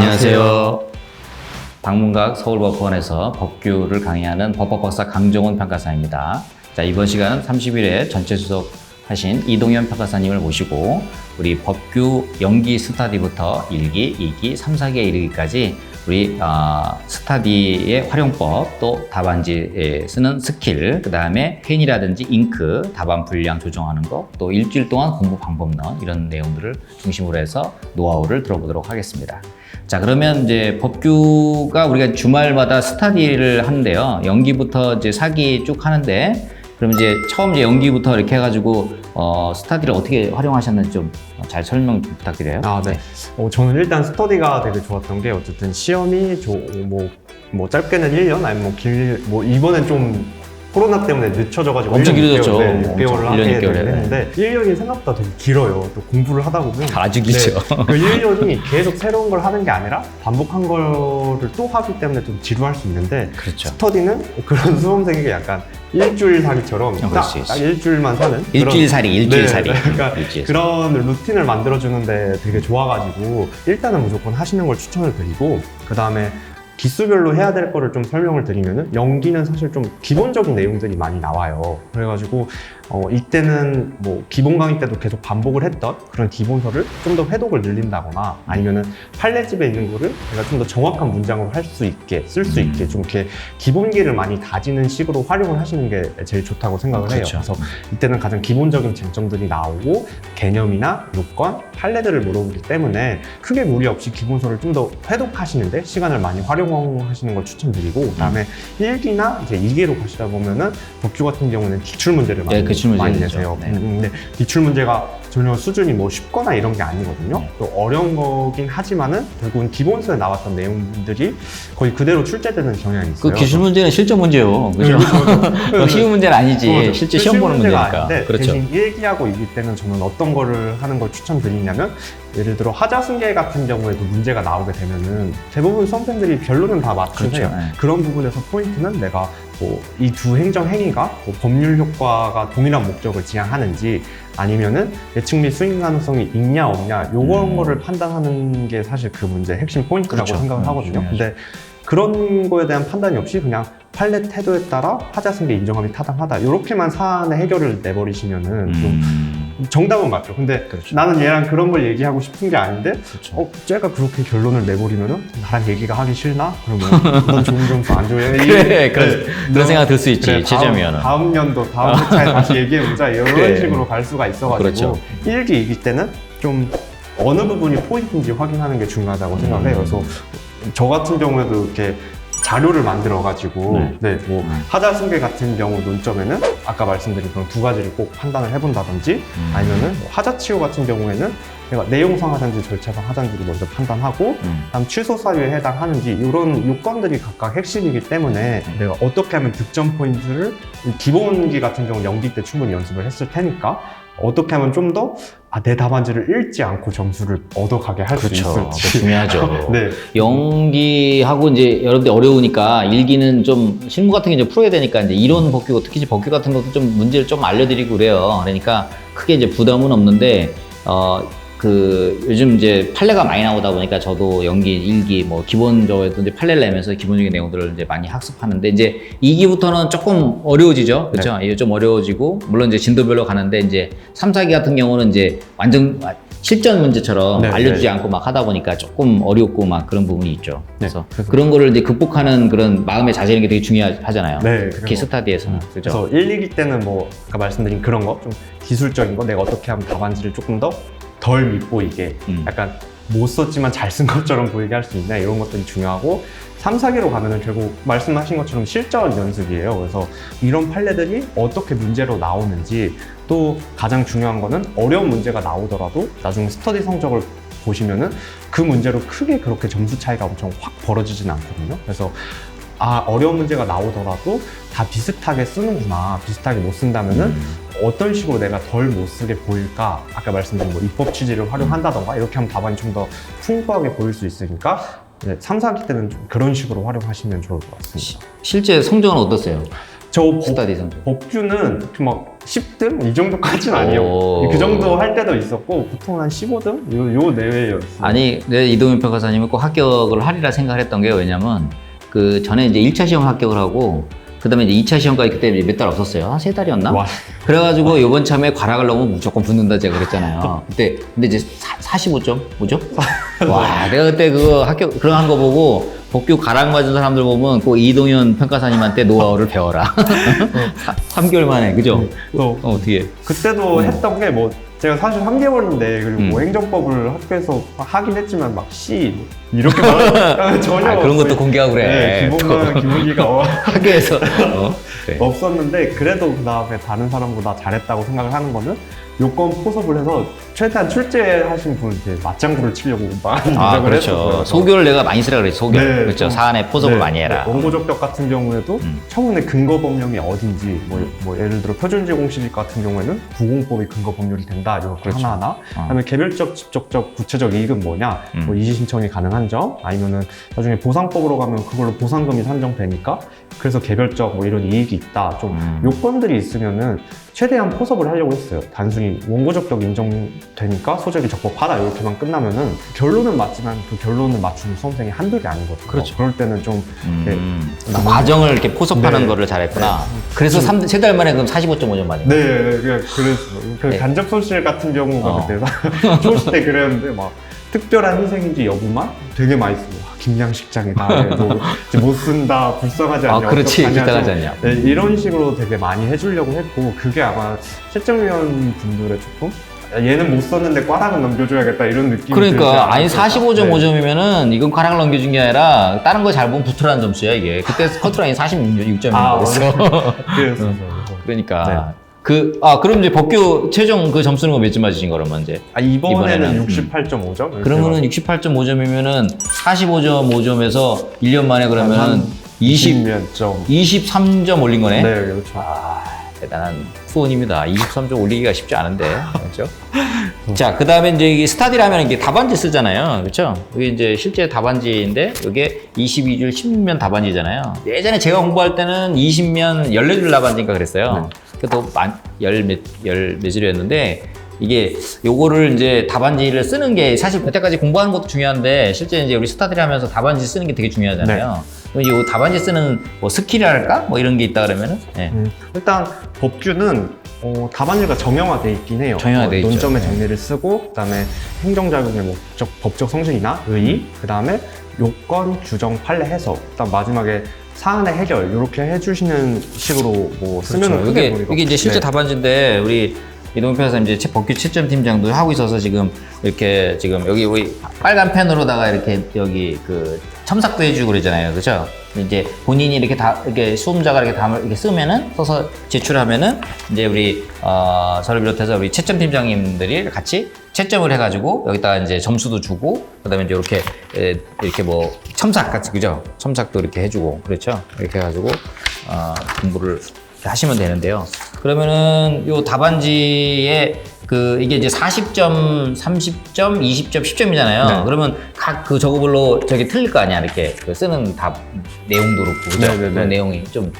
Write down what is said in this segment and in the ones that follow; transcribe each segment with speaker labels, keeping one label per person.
Speaker 1: 안녕하세요. 방문각 서울법원에서 법규를 강의하는 법학박사 강정훈 평가사입니다. 자, 이번 시간은 30일에 전체 수석하신 이동현 평가사님을 모시고 우리 법규 연기 스터디부터 1기, 2기, 3, 4기에 이르기까지 우리 스터디의 활용법, 또 답안지에 쓰는 스킬, 그 다음에 펜이라든지 잉크, 답안 분량 조정하는 거, 또 일주일 동안 공부 방법론 이런 내용들을 중심으로 해서 노하우를 들어보도록 하겠습니다. 자, 그러면 이제 법규가 우리가 주말마다 스터디를 하는데요. 연기부터 이제 4기 쭉 하는데, 그럼 이제 처음 이제 연기부터 이렇게 해가지고 스터디를 어떻게 활용하셨는지 좀 잘 설명 좀 부탁드려요.
Speaker 2: 네. 저는 일단 스터디가 되게 좋았던 게 어쨌든 시험이 짧게는 1년 아니면 이번엔 좀 코로나 때문에 늦춰져가지고
Speaker 1: 엄청 길어졌죠.
Speaker 2: 6개월을 하게 됐는데 1년이 생각보다 되게 길어요. 또 공부를 하다 보면
Speaker 1: 아주 길죠.
Speaker 2: 그 1년이 계속 새로운 걸 하는 게 아니라 반복한 거를 또 하기 때문에 좀 지루할 수 있는데,
Speaker 1: 그렇죠.
Speaker 2: 스터디는 그런 수험생에게 약간 일주일 살이처럼 딱 일주일만 사는
Speaker 1: 일주일살이.
Speaker 2: 그러니까 그런 루틴을 만들어주는데 되게 좋아가지고 일단은 무조건 하시는 걸 추천을 드리고, 그 다음에 기수별로 해야 될 거를 좀 설명을 드리면은, 연기는 사실 좀 기본적인 내용들이 많이 나와요. 그래가지고 이때는 뭐 기본 강의 때도 계속 반복을 했던 그런 기본서를 좀 더 회독을 늘린다거나, 아니면은 판례집에 있는 거를 내가 좀 더 정확한 문장으로 할 수 있게, 쓸 수 있게 좀 이렇게 기본기를 많이 다지는 식으로 활용을 하시는 게 제일 좋다고 생각을 해요. 그래서 이때는 가장 기본적인 쟁점들이 나오고 개념이나 요건, 판례들을 물어보기 때문에 크게 무리 없이 기본서를 좀 더 회독하시는데 시간을 많이 활용하시는 걸 추천드리고, 그다음에 1기나 이제 2기로 가시다 보면은 법규 같은 경우는 기출 문제를 많이 내세요. 근데 기출 문제가 전혀 수준이 뭐 쉽거나 이런 게 아니거든요. 또 어려운 거긴 하지만은 결국은 기본서에 나왔던 내용들이 거의 그대로 출제되는 경향이 있어요.
Speaker 1: 그 기출 문제는 실전 문제요. 그렇죠? 쉬운 문제는 아니지. 실제 시험 보는 문제니까.
Speaker 2: 그렇죠. 대신 1기하고 2기 때는 저는 어떤 거를 하는 걸 추천드리냐면, 예를 들어 하자승계 같은 경우에도 문제가 나오게 되면은 대부분 수험생들이 결론은 다 맞추세요.
Speaker 1: 그렇죠.
Speaker 2: 그런 부분에서 포인트는 내가 이 두 행정 행위가 법률 효과가 동일한 목적을 지향하는지, 아니면은 예측 및 수익 가능성이 있냐 없냐, 요런 거를 판단하는 게 사실 그 문제의 핵심 포인트라고 생각을 하거든요. 근데 그런 거에 대한 판단이 없이 그냥 판례 태도에 따라 하자승계 인정함이 타당하다, 이렇게만 사안의 해결을 내버리시면은 좀 정답은 맞죠. 근데 나는 얘랑 그런 걸 얘기하고 싶은 게 아닌데, 쟤가 그렇게 결론을 내버리면은 나랑 얘기가 하기 싫나? 그러면 넌 좋은 점수 안 줘요.
Speaker 1: 그런 생각 들 수 있지. 최저면은
Speaker 2: 다음 연도 다음 회차에 다시 얘기해보자, 이런 식으로 갈 수가 있어가지고 1기, 2기 때는 좀 어느 부분이 포인트인지 확인하는 게 중요하다고 생각을 해요. 그래서 저 같은 경우에도 이렇게 자료를 만들어가지고 하자승계 같은 경우 논점에는 아까 말씀드린 그런 두 가지를 꼭 판단을 해본다든지, 아니면은 하자치호 같은 경우에는 내가 내용상 하자인지 절차상 하자인지를 먼저 판단하고, 다음 취소 사유에 해당하는지, 이런 요건들이 각각 핵심이기 때문에 내가 어떻게 하면 득점 포인트를, 기본기 같은 경우 연기 때 충분히 연습을 했을 테니까 어떻게 하면 좀 더 내 답안지를 읽지 않고 점수를 얻어가게 할 수 있을지.
Speaker 1: 중요하죠. 연기하고 이제 여러분들 어려우니까, 일기는 좀 실무 같은 게 이제 풀어야 되니까 이제 이론 법규, 특히 법규 같은 것도 좀 문제를 좀 알려드리고 그래요. 그러니까 크게 이제 부담은 없는데, 요즘 이제 판례가 많이 나오다 보니까 저도 연기, 일기, 기본적으로 이제 판례를 내면서 기본적인 내용들을 이제 많이 학습하는데, 이제 2기부터는 조금 어려워지죠. 그렇죠? 이게 좀 어려워지고, 물론 이제 진도별로 가는데, 이제 3, 4기 같은 경우는 이제 완전 실전 문제처럼 알려주지 않고 막 하다 보니까 조금 어렵고 막 그런 부분이 있죠. 그래서 그런 거를 이제 극복하는 그런 마음의 자세, 이런 게 되게 중요하잖아요. 특히 스터디에서는.
Speaker 2: 그래서 1, 2기 때는 아까 말씀드린 그런 거, 좀 기술적인 거, 내가 어떻게 하면 답안지를 조금 더 덜 밉보이게, 약간 못 썼지만 잘 쓴 것처럼 보이게 할 수 있냐, 이런 것들이 중요하고, 3, 4기로 가면은 결국 말씀하신 것처럼 실전 연습이에요. 그래서 이런 판례들이 어떻게 문제로 나오는지, 또 가장 중요한 거는 어려운 문제가 나오더라도 나중에 스터디 성적을 보시면은 그 문제로 크게 그렇게 점수 차이가 엄청 확 벌어지진 않거든요. 그래서 어려운 문제가 나오더라도 다 비슷하게 쓰는구나, 비슷하게 못 쓴다면은 어떤 식으로 내가 덜 못 쓰게 보일까? 아까 말씀드린 입법 취지를 활용한다던가, 이렇게 하면 답안이 좀 더 풍부하게 보일 수 있으니까 3, 4기 때는 좀 그런 식으로 활용하시면 좋을 것 같습니다.
Speaker 1: 실제 성적은 어떠세요?
Speaker 2: 저
Speaker 1: 스터디 성적.
Speaker 2: 법규는 막 10등? 이 정도까지는 아니에요.
Speaker 1: 오.
Speaker 2: 그 정도 할 때도 있었고 보통 한 15등? 요 내외였어요.
Speaker 1: 아니, 내 이동윤 평가사님은 꼭 합격을 하리라 생각을 했던 게 왜냐면 그 전에 이제 1차 시험 합격을 하고 그다음에 이제 2차 시험까지 그때 몇 달 없었어요. 한 3달이었나?
Speaker 2: 와.
Speaker 1: 그래가지고 이번 참에 과락을 넣으면 무조건 붙는다 제가 그랬잖아요. 그때 근데 이제 45점 뭐죠? 와, 내가 그때 그거 합격 그런 한 거 보고 복규 과락 맞은 사람들 보면 꼭 이동현 평가사님한테 노하우를 배워라. 3개월 만에 그죠? 어떻게?
Speaker 2: 그때도 했던 게 뭐 제가 사실 3개월인데 그리고 뭐 행정법을 학교에서 하긴 했지만 막 C 이렇게 말하면 전혀
Speaker 1: 그런 것도 공개하고 그래.
Speaker 2: 네, 기본기가
Speaker 1: 학교에서 그래.
Speaker 2: 없었는데 그래도 그 다음에 다른 사람보다 잘했다고 생각을 하는 거는 요건 포섭을 해서 최대한 출제하신 분한테 맞장구를 치려고 많이 노력을
Speaker 1: 그렇죠.
Speaker 2: 했었어요.
Speaker 1: 소교를 내가 많이 쓰라 그랬지. 소교.
Speaker 2: 네,
Speaker 1: 그렇죠.
Speaker 2: 좀,
Speaker 1: 사안에 포섭을 많이 해라.
Speaker 2: 원고적격 같은 경우에도 처음에 근거 법령이 어딘지 뭐 예를 들어 표준지 공식 같은 경우에는 구공법이 근거 법률이 된다 이렇게
Speaker 1: 그렇죠.
Speaker 2: 하나하나 그다음에 개별적 직접적 구체적 이익은 뭐냐 뭐 이의 신청이 가능한 점 아니면은 나중에 보상법으로 가면 그걸로 보상금이 산정되니까 그래서 개별적 뭐 이런 이익이 있다 좀 요건들이 있으면은 최대한 포섭을 하려고 했어요. 단순히 원고적격 인정되니까 소재비 적법하다 이렇게만 끝나면은 결론은 맞지만 그 결론을 맞추는 수험생이 한두 개 아니거든요.
Speaker 1: 그렇죠.
Speaker 2: 그럴 때는 좀
Speaker 1: 그 과정을 이렇게 포섭하는
Speaker 2: 네.
Speaker 1: 거를 잘했구나. 그래서 3달 만에 그럼 45.5점 맞은 거예요.
Speaker 2: 그래서 그
Speaker 1: 네.
Speaker 2: 간접 손실 같은 경우가 그때 초시 때 그랬는데 막 특별한 희생인지 여부만 되게 많이 쓰고 김양식장이다 못 쓴다 불쌍하지 않냐
Speaker 1: 그렇지.
Speaker 2: 어떡하냐,
Speaker 1: 불쌍하지 않냐.
Speaker 2: 네, 이런 식으로 되게 많이 해주려고 했고 그게 아마 채점위원 분들의 조금 얘는 못 썼는데 꽈락은 넘겨줘야겠다 이런 느낌이
Speaker 1: 그러니까 아니
Speaker 2: 들지 않았을까?
Speaker 1: 45.5점이면은 이건 과락을 넘겨준 게 아니라 다른 거 잘 보면 붙으라는 점수야 이게. 그때 커트라인 46점이었어.
Speaker 2: 그래서
Speaker 1: 그러니까 그럼 이제 법규 최종 그 점수는 몇 점 맞으신 거라면 이제?
Speaker 2: 이번에는 68.5점
Speaker 1: 그러면은 68.5점이면은 45.5점에서 1년 만에 그러면은 23점 올린 거네?
Speaker 2: 네 그렇죠.
Speaker 1: 대단한 후원입니다. 23점 올리기가 쉽지 않은데. 그렇죠? 자, 그 다음에 이제 이게 스타디라면 이게 답안지 쓰잖아요. 그렇죠? 이게 이제 실제 답안지인데, 이게 22줄 10면 답안지잖아요. 예전에 제가 공부할 때는 20면 14줄 답안지인가 그랬어요. 그래도 열 몇 줄이었는데, 이게 요거를 이제 답안지를 쓰는 게 사실 그때까지 공부하는 것도 중요한데, 실제 이제 우리 스타디를 하면서 답안지 쓰는 게 되게 중요하잖아요. 그럼 이제 요 답안지 쓰는 뭐 스킬이랄까? 뭐 이런 게 있다 그러면은? 네.
Speaker 2: 일단 법규는 답안지가 정형화돼 있긴 해요.
Speaker 1: 정형화돼 있죠.
Speaker 2: 논점의 정리를 쓰고 그다음에 행정작용의 목적, 법적 성질이나 의의, 그다음에 요건, 규정, 판례, 해석, 그다음 마지막에 사안의 해결 이렇게 해주시는 식으로 뭐 쓰면
Speaker 1: 그렇죠. 이게 이제 실제 답안지인데 우리 이동현 변호사님 이제 법규 채점팀장도 하고 있어서 지금 이렇게 지금 여기 우리 빨간 펜으로다가 이렇게 여기 그 첨삭도 해주고 그러잖아요, 그렇죠? 이제 본인이 이렇게 이렇게 수험자가 이렇게 답을 이렇게 쓰면은 써서 제출하면은 이제 우리 저를 비롯해서 우리 채점팀장님들이 같이 채점을 해가지고 여기다가 이제 점수도 주고 그다음에 이제 이렇게 뭐 첨삭 같이 그죠? 첨삭도 이렇게 해주고 그렇죠? 이렇게 해가지고 공부를 하시면 되는데요. 그러면은 요 답안지에 이게 이제 40점, 30점, 20점, 10점이잖아요.
Speaker 2: 네.
Speaker 1: 그러면 각 그 저거별로 저게 틀릴 거 아니야, 이렇게. 쓰는 답 내용도 그렇고, 그죠?
Speaker 2: 네네네.
Speaker 1: 그런 내용이 좀,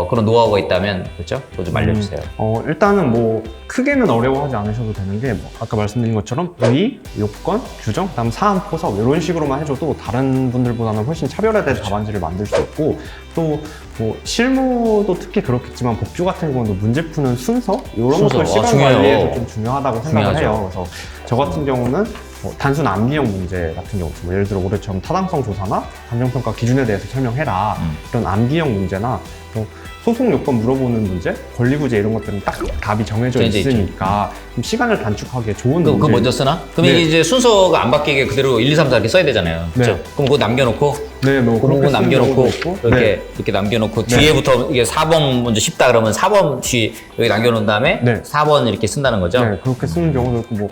Speaker 1: 그런 노하우가 있다면, 그렇죠? 그거 좀 알려주세요.
Speaker 2: 일단은 뭐 크게는 어려워하지 않으셔도 되는 게 뭐 아까 말씀드린 것처럼 의의, 요건, 규정, 그다음 사안 포섭 이런 식으로만 해줘도 다른 분들보다는 훨씬 차별화된 답안지를 만들 수 있고 또 뭐 실무도 특히 그렇겠지만 법규 같은 경우도 문제 푸는 순서 이런 것도 시간
Speaker 1: 중요해요.
Speaker 2: 관리에서 좀 중요하다고 생각을
Speaker 1: 중요하죠.
Speaker 2: 해요. 그래서 저 같은 경우는 단순 암기형 문제 같은 경우, 뭐 예를 들어 올해처럼 타당성 조사나 감정평가 기준에 대해서 설명해라 이런 암기형 문제나 또 소송 요건 물어보는 문제, 권리구제 이런 것들은 딱 답이 정해져 있으니까 좀 시간을 단축하기에 좋은 문제.
Speaker 1: 그거 먼저 쓰나? 그러면
Speaker 2: 네.
Speaker 1: 이제 순서가 안 바뀌게 그대로 1, 2, 3, 4 이렇게 써야 되잖아요. 그렇죠?
Speaker 2: 네.
Speaker 1: 그럼 그거 남겨놓고
Speaker 2: 네, 뭐
Speaker 1: 그런 거
Speaker 2: 그렇게 쓰는
Speaker 1: 남겨놓고
Speaker 2: 경우도 있고.
Speaker 1: 이렇게 남겨놓고 뒤에부터 이게 4번 먼저 쉽다 그러면 4번 뒤 여기 남겨놓은 다음에
Speaker 2: 네.
Speaker 1: 4번 이렇게 쓴다는 거죠.
Speaker 2: 네, 그렇게 쓰는 경우도 있고 뭐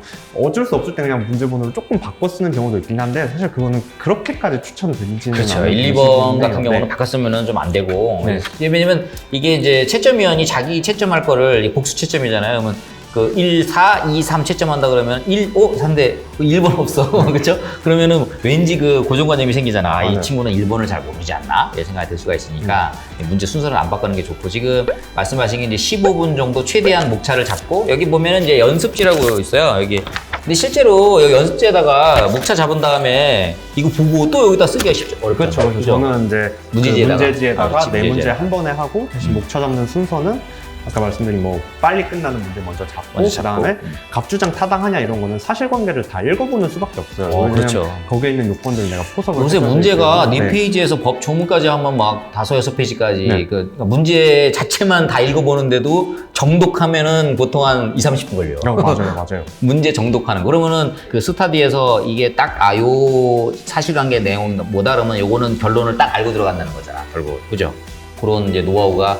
Speaker 2: 어쩔 수 없을 때 그냥 문제번호를 조금 바꿔 쓰는 경우도 있긴 한데 사실 그거는 그렇게까지 추천드리지는
Speaker 1: 그렇죠.
Speaker 2: 않아요.
Speaker 1: 1, 2번 같은
Speaker 2: 네.
Speaker 1: 경우는 바꿨으면 좀 안 되고
Speaker 2: 네.
Speaker 1: 왜냐면 이게 이제 채점위원이 자기 채점할 거를 복수 채점이잖아요. 그러면 그 1, 4, 2, 3 채점한다 그러면 1, 5, 3대 1번 없어. 그렇죠? 그러면은 왠지 그 고정관념이 생기잖아. 아, 이
Speaker 2: 맞아요.
Speaker 1: 친구는 1번을 잘 모르지 않나? 이런 생각이 들 수가 있으니까 문제 순서를 안 바꾸는 게 좋고 지금 말씀하신 게 이제 15분 정도 최대한 목차를 잡고 여기 보면은 이제 연습지라고 있어요. 여기. 근데 실제로 여기 연습지에다가 목차 잡은 다음에 이거 보고 또 여기다 쓰기가 쉽죠. 어렵죠.
Speaker 2: 그렇죠. 그래서 저는 이제
Speaker 1: 문제지에다가.
Speaker 2: 문제지에다가 네 문제
Speaker 1: 문제지에다가.
Speaker 2: 한 번에 하고 대신 목차 잡는 순서는 아까 말씀드린 뭐 빨리 끝나는 문제 먼저 잡고
Speaker 1: 먼저 잡고.
Speaker 2: 그다음에 갑주장 타당하냐 이런 거는 사실관계를 다 읽어보는 수밖에 없어요. 왜냐면
Speaker 1: 그렇죠.
Speaker 2: 거기에 있는 요건들을 내가 포석을
Speaker 1: 요새
Speaker 2: 해줘야
Speaker 1: 문제가
Speaker 2: 되기 때문에.
Speaker 1: 님 페이지에서 법 조문까지 하면 막 5, 6페이지까지
Speaker 2: 네.
Speaker 1: 그러니까 문제 자체만 다 읽어보는데도 정독하면은 보통 한 2, 30분 걸려요.
Speaker 2: 맞아요.
Speaker 1: 문제 정독하는 거. 그러면은 그 스타디에서 이게 딱 요 사실관계 내용 못 알으면 요거는 결론을 딱 알고 들어간다는 거잖아. 결국 그죠? 그런 이제 노하우가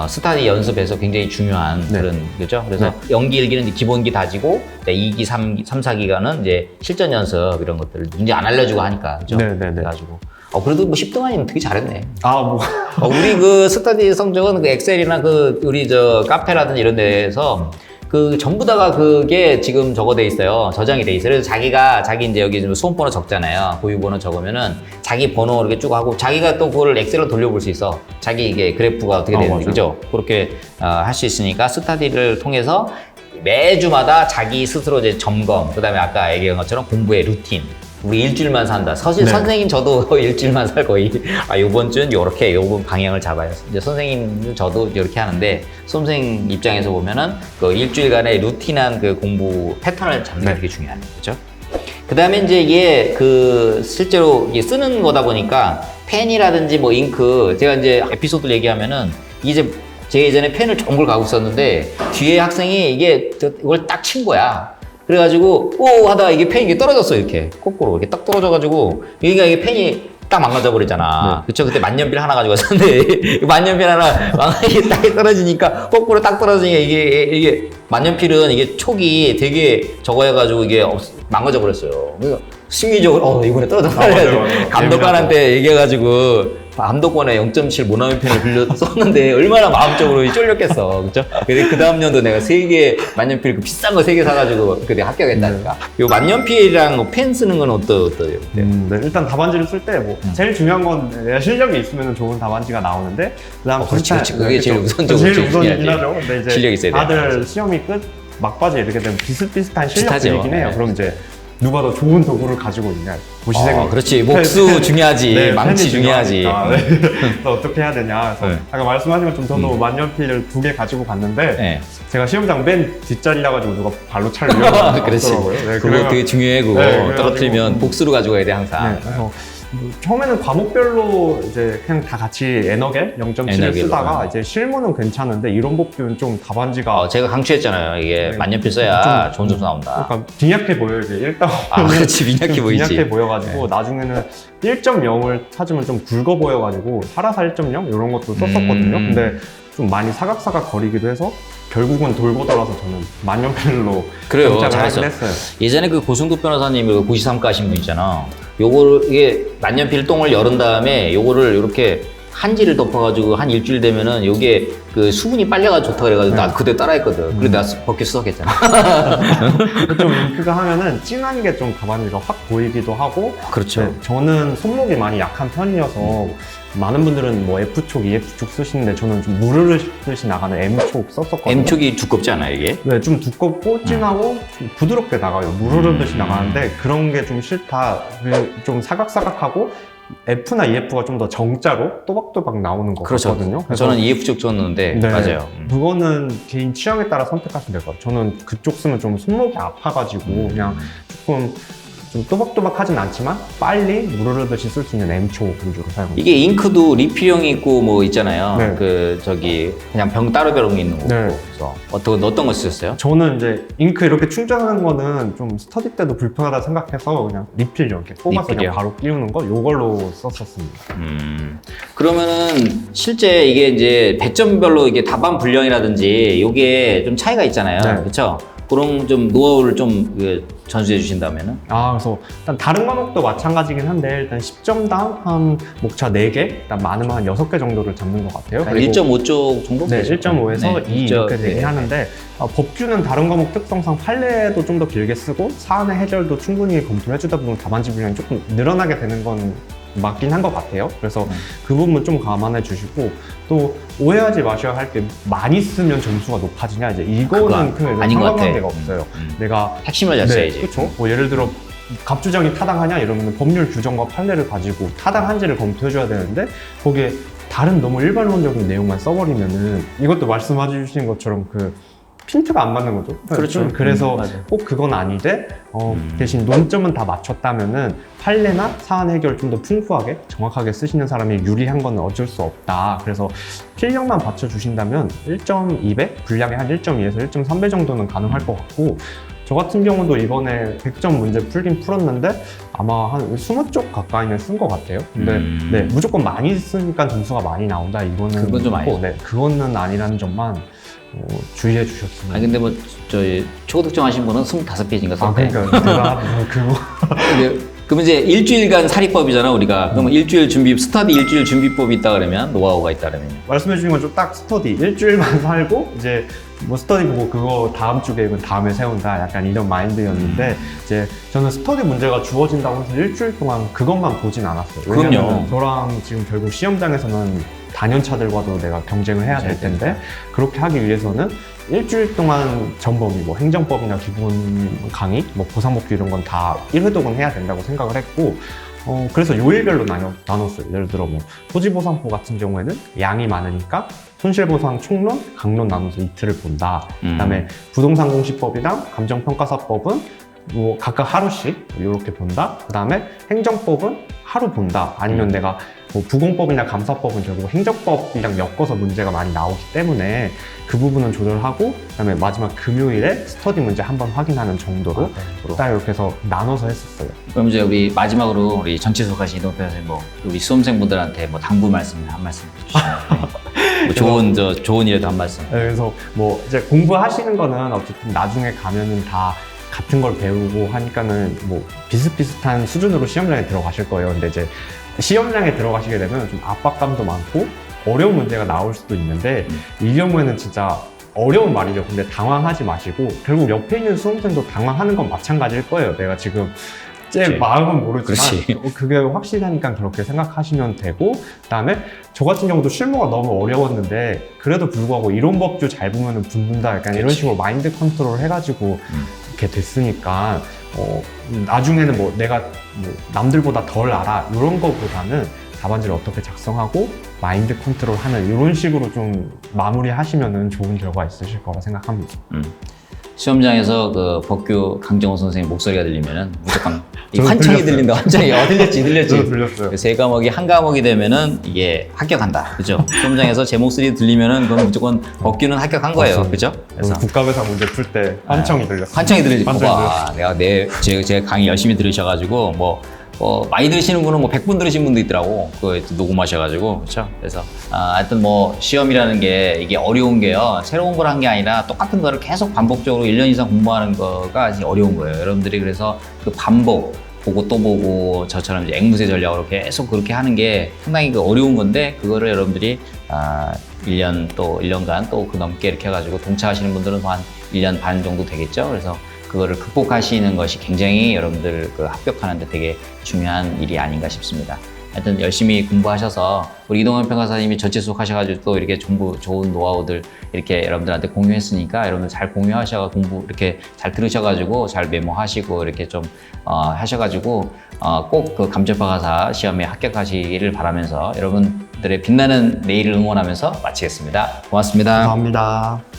Speaker 1: 스타디 연습에서 굉장히 중요한
Speaker 2: 네.
Speaker 1: 그런 그죠? 그래서 연기 일기는 이제 기본기 다지고 2기, 3기, 3, 4기간은 이제 실전 연습 이런 것들을 문제 안 알려주고 하니까 그죠?
Speaker 2: 네네네.
Speaker 1: 그래가지고 그래도 뭐 10등 아니면 되게 잘했네.
Speaker 2: 뭐
Speaker 1: 우리 그 스타디 성적은 그 엑셀이나 그 우리 저 카페라든지 이런 데에서 그 전부 다가 그게 지금 저거 돼 있어요. 저장이 돼 있어요. 그래서 자기 이제 여기 좀 수험번호 적잖아요. 고유번호 적으면은 자기 번호 이렇게 쭉 하고 자기가 또 그걸 엑셀로 돌려볼 수 있어. 자기 이게 그래프가 어떻게 되는지
Speaker 2: 맞아요.
Speaker 1: 그죠? 그렇게 할 수 있으니까 스타디를 통해서 매주마다 자기 스스로 이제 점검, 그다음에 아까 얘기한 것처럼 공부의 루틴. 우리 일주일만 산다. 사실
Speaker 2: 네.
Speaker 1: 선생님 저도 일주일만 살 거의. 요번 주는 요렇게 요번 방향을 잡아요. 이제 선생님 저도 이렇게 하는데 수험생 입장에서 보면은 그 일주일간의 루틴한 그 공부 패턴을 잡는 게
Speaker 2: 네.
Speaker 1: 되게 중요한 거죠. 그 다음에 이제 이게 그 실제로 이게 쓰는 거다 보니까 펜이라든지 뭐 잉크 제가 이제 에피소드를 얘기하면은 이제 제가 예전에 펜을 좋은 걸 가고 있었는데 뒤에 학생이 이걸 딱 친 거야. 그래가지고 오 하다가 이게 펜이 이게 떨어졌어 이렇게 거꾸로 이렇게 딱 떨어져가지고 여기가 이게 펜이 딱 망가져 버리잖아. 그쵸? 그때 만년필 하나 가지고 왔었는데 만년필 하나 이게 딱 떨어지니까 거꾸로 딱 떨어지니까 이게 만년필은 이게 촉이 되게 저거 해가지고 이게 망가져 버렸어요. 그래서 심리적으로 이번에 떨어졌다 그래가지고
Speaker 2: 맞아요.
Speaker 1: 감독관한테 얘기해가지고 감독관에 0.7 모나미 펜을 빌려 썼는데 얼마나 마음적으로 쫄렸겠어. 그죠? 근데 그 다음 년도 내가 3개 만년필 그 비싼 거 3개 사가지고 그때 합격했다니까. 요 만년필이랑 펜 쓰는 건 어때요?
Speaker 2: 네, 일단 답안지를 쓸 때 뭐 제일 중요한 건 내가 실력이 있으면 좋은 답안지가 나오는데 그다음
Speaker 1: 그렇지. 그게 제일 우선적으로
Speaker 2: 제일 우선이긴
Speaker 1: 중요하지.
Speaker 2: 하죠. 근데 이제
Speaker 1: 실력이 있어야 돼.
Speaker 2: 다들 시험이 막바지에 이렇게 되면 비슷비슷한 실력들이긴
Speaker 1: 비슷하죠.
Speaker 2: 해요.
Speaker 1: 네.
Speaker 2: 그럼 이제 누가 더 좋은 도구를 가지고 있냐 보시생
Speaker 1: 그렇지. 목수 중요하지.
Speaker 2: 네,
Speaker 1: 망치
Speaker 2: 펜이
Speaker 1: 중요하지.
Speaker 2: 중요하니까. 네. 그래서 어떻게 해야 되냐. 그래서
Speaker 1: 네.
Speaker 2: 아까 말씀하신 것처럼 저도 만년필을 2개 가지고 갔는데
Speaker 1: 네.
Speaker 2: 제가 시험장 맨 뒷자리라 가지고 누가 발로 차를 위협하더라고요.
Speaker 1: 그렇지.
Speaker 2: 네,
Speaker 1: 그거 되게 중요해, 그거.
Speaker 2: 네, 그래가지고,
Speaker 1: 떨어뜨리면 복수로 가져가야 돼, 항상.
Speaker 2: 네, 그래서 뭐 처음에는 과목별로 이제 그냥 다 같이 N어겔 0.7을
Speaker 1: N어겔로.
Speaker 2: 쓰다가 이제 실무는 괜찮은데 이론 복귀는 좀 답안지가
Speaker 1: 제가 강추했잖아요. 이게
Speaker 2: 네.
Speaker 1: 만년필 써야 좋은 점수 나온다.
Speaker 2: 그러니까 빈약해 보여요. 이게 읽다 보면
Speaker 1: 그렇지. 빈약해
Speaker 2: 좀
Speaker 1: 보이지.
Speaker 2: 빈약해 보여가지고 나중에는 1.0을 찾으면 좀 굵어 보여가지고 하라사 1.0 이런 것도 썼었거든요. 근데 좀 많이 사각사각 거리기도 해서 결국은 돌고 돌아서 저는 만년필로
Speaker 1: 그래요.
Speaker 2: 정착을
Speaker 1: 잘했어.
Speaker 2: 하긴 했어요.
Speaker 1: 예전에 그 고승도 변호사님 그 고시삼가 하신 분 있잖아. 요거를, 이게 만년필 똥을 열은 다음에 요거를 이렇게 한지를 덮어가지고 한 일주일 되면은 요게 그 수분이 빨려가지고 좋다 그래가지고 나 그때 따라했거든. 그래 나 버킷 수석했잖아.
Speaker 2: 좀 잉크가 하면은 진한 게 좀 답안지가 확 보이기도 하고
Speaker 1: 그렇죠.
Speaker 2: 네, 저는 손목이 많이 약한 편이어서 많은 분들은 뭐 F촉, EF촉 쓰시는데 저는 좀 무르르듯이 나가는 M촉 썼었거든요.
Speaker 1: M촉이 두껍지 않아, 이게?
Speaker 2: 네, 좀 두껍고 진하고 좀 부드럽게 나가요. 무르르듯이 나가는데 그런 게 좀 싫다. 좀 사각사각하고 F나 EF가 좀 더 정자로 또박또박 나오는 거
Speaker 1: 그렇죠.
Speaker 2: 같거든요. 그래서
Speaker 1: 저는 EF쪽 줬는데,
Speaker 2: 네,
Speaker 1: 맞아요.
Speaker 2: 그거는 개인 취향에 따라 선택하시면 될 것 같아요. 저는 그쪽 쓰면 좀 손목이 아파가지고 그냥 조금 좀 또박또박 하진 않지만 빨리 무르르듯이 쓸 수 있는 M촉 위주로 사용합니다.
Speaker 1: 이게 잉크도 리필형 있고 뭐 있잖아요.
Speaker 2: 네.
Speaker 1: 그냥 병 따로별로 있는 거고.
Speaker 2: 네.
Speaker 1: 그래서 어떤 거 쓰셨어요?
Speaker 2: 저는 이제 잉크 이렇게 충전하는 거는 좀 스터디 때도 불편하다 생각해서 그냥 리필 이렇게 뽑아서
Speaker 1: 리필이요?
Speaker 2: 그냥 바로 끼우는 거 요걸로 썼었습니다.
Speaker 1: 그러면은 실제 이게 이제 배점별로 이게 답안 분량이라든지 이게 좀 차이가 있잖아요.
Speaker 2: 네.
Speaker 1: 그렇죠? 그런 좀 노하우를 좀 전수해 주신다면은?
Speaker 2: 그래서 일단 다른 과목도 마찬가지긴 한데 일단 10점당 한 목차 4개, 일단 많으면 한 6개 정도를 잡는 것 같아요.
Speaker 1: 한 1.5쪽 정도?
Speaker 2: 네, 1.5에서 2 이렇게 되긴
Speaker 1: 네.
Speaker 2: 하는데 법규는 다른 과목 특성상 판례도 좀 더 길게 쓰고 사안의 해결도 충분히 검토를 해주다 보면 답안지 분량이 조금 늘어나게 되는 건 맞긴 한 것 같아요. 그래서 그 부분 좀 감안해 주시고 또 오해하지 마셔야 할 게 많이 쓰면 점수가 높아지냐 이제 이거는 큰
Speaker 1: 아닌 것 같아.
Speaker 2: 상관관계가 없어요. 내가
Speaker 1: 핵심을 잘 써야지.
Speaker 2: 그렇죠. 뭐 예를 들어 갑주장이 타당하냐 이러면 법률 규정과 판례를 가지고 타당한지를 검토해줘야 되는데 거기에 다른 너무 일반론적인 내용만 써버리면은 이것도 말씀해 주신 것처럼 그 핀트가 안 맞는 거죠.
Speaker 1: 그렇죠.
Speaker 2: 그래서
Speaker 1: 맞아요.
Speaker 2: 꼭 그건 아니되 대신 논점은 다 맞췄다면은 판례나 사안 해결 좀 더 풍부하게 정확하게 쓰시는 사람이 유리한 건 어쩔 수 없다. 그래서 필력만 받쳐주신다면 1.2배, 분량의 한 1.2에서 1.3배 정도는 가능할 것 같고 저 같은 경우도 이번에 100점 문제 풀긴 풀었는데 아마 한 20쪽 가까이는 쓴 것 같아요. 근데 네, 무조건 많이 쓰니까 점수가 많이 나온다 이거는
Speaker 1: 그건 좀 아니죠.
Speaker 2: 네, 그거는 아니라는 점만 주의해 주셨으면.
Speaker 1: 아니 근데 뭐 저희 초고득점 하신 분은 25페이지인가 썼대.
Speaker 2: 그러니까 내가 그거
Speaker 1: 그러면 이제 일주일간 사립법이잖아 우리가. 그러면 일주일 준비 스터디 일주일 준비법이 있다 그러면 노하우가 있다 그러면.
Speaker 2: 말씀해 주신 건 좀 딱 스터디 일주일만 살고 이제 뭐 스터디 보고 그거 다음 주 계획은 다음에 세운다 약간 이런 마인드였는데 이제 저는 스터디 문제가 주어진다고 해서 일주일 동안 그것만 보진 않았어요. 왜냐면 저랑 지금 결국 시험장에서는 단연차들과도 내가 경쟁을 해야 될 텐데 그렇게 하기 위해서는 일주일 동안 전범위, 뭐 행정법이나 기본 강의, 뭐 보상법규 이런 건 다 1회독은 해야 된다고 생각을 했고 그래서 요일별로 나눴어요. 예를 들어 뭐 토지보상법 같은 경우에는 양이 많으니까 손실보상 총론, 강론 나눠서 이틀을 본다. 그다음에 부동산공시법이랑 감정평가사법은 뭐 각각 하루씩 이렇게 본다. 그다음에 행정법은 하루 본다. 아니면 내가 뭐 부공법이나 감사법은 결국 행정법이랑 엮어서 문제가 많이 나오기 때문에 그 부분은 조절하고 그다음에 마지막 금요일에 스터디 문제 한번 확인하는 정도로 딱 이렇게 해서 나눠서 했었어요.
Speaker 1: 그럼 이제 우리 마지막으로 우리 전체 수업하신 이동표 선생님 뭐 우리 수험생분들한테 뭐 당부 말씀 한 말씀 해주시면 뭐 좋은 일에도 한 말씀.
Speaker 2: 네, 그래서 뭐 이제 공부하시는 거는 어쨌든 나중에 가면은 다 같은 걸 배우고 하니까는 뭐 비슷비슷한 수준으로 시험장에 들어가실 거예요. 근데 이제 시험장에 들어가시게 되면 좀 압박감도 많고 어려운 문제가 나올 수도 있는데 이 경우에는 진짜 어려운 말이죠. 근데 당황하지 마시고 결국 옆에 있는 수험생도 당황하는 건 마찬가지일 거예요. 내가 지금 제 마음은 모르지만 그게 확실하니까 그렇게 생각하시면 되고 그다음에 저 같은 경우도 실무가 너무 어려웠는데 그래도 불구하고 이론 법규 잘 보면은 붙는다 약간 이런 식으로 마인드 컨트롤 해가지고 이렇게 됐으니까 나중에는 뭐 내가 뭐 남들보다 덜 알아 이런 거보다는 답안지를 어떻게 작성하고 마인드 컨트롤 하는 이런 식으로 좀 마무리 하시면은 좋은 결과 있으실 거라 생각합니다.
Speaker 1: 시험장에서 그 법규 강정호 선생님 목소리가 들리면은 무조건 환청이 들린다. 환청이 들렸지.
Speaker 2: 저도 들렸어요.
Speaker 1: 세 과목이 한 과목이 되면은 이게 합격한다. 그죠? 시험장에서 제 목소리 들리면은 그건 무조건 법규는 합격한 거예요. 그죠?
Speaker 2: 그래서 국가배상 문제 풀 때 환청이 들렸어요.
Speaker 1: 환청이 들리지.
Speaker 2: 환청이
Speaker 1: 와, 내가 제 강의 열심히 들으셔가지고 많이 들으시는 분은 뭐 100분 들으신 분도 있더라고. 그거 녹음하셔가지고. 그렇죠? 그래서 하여튼 뭐 시험이라는 게 이게 어려운 게요. 새로운 걸 한 게 아니라 똑같은 거를 계속 반복적으로 1년 이상 공부하는 거가 이제 어려운 거예요. 여러분들이 그래서 그 반복 보고 또 보고 저처럼 이제 앵무새 전략으로 계속 그렇게 하는 게 상당히 그 어려운 건데 그거를 여러분들이 1년간 또 그 넘게 이렇게 해가지고 동차하시는 분들은 한 1년 반 정도 되겠죠. 그래서 그거를 극복하시는 것이 굉장히 여러분들 그 합격하는데 되게 중요한 일이 아닌가 싶습니다. 하여튼 열심히 공부하셔서 우리 이동현 평가사님이 전체 수업 하셔가지고 또 이렇게 좋은 노하우들 이렇게 여러분들한테 공유했으니까 여러분들 잘 공유하셔서 공부 이렇게 잘 들으셔가지고 잘 메모하시고 이렇게 좀 하셔가지고 꼭 그 감정평가사 시험에 합격하시기를 바라면서 여러분들의 빛나는 내일을 응원하면서 마치겠습니다. 고맙습니다.
Speaker 2: 감사합니다.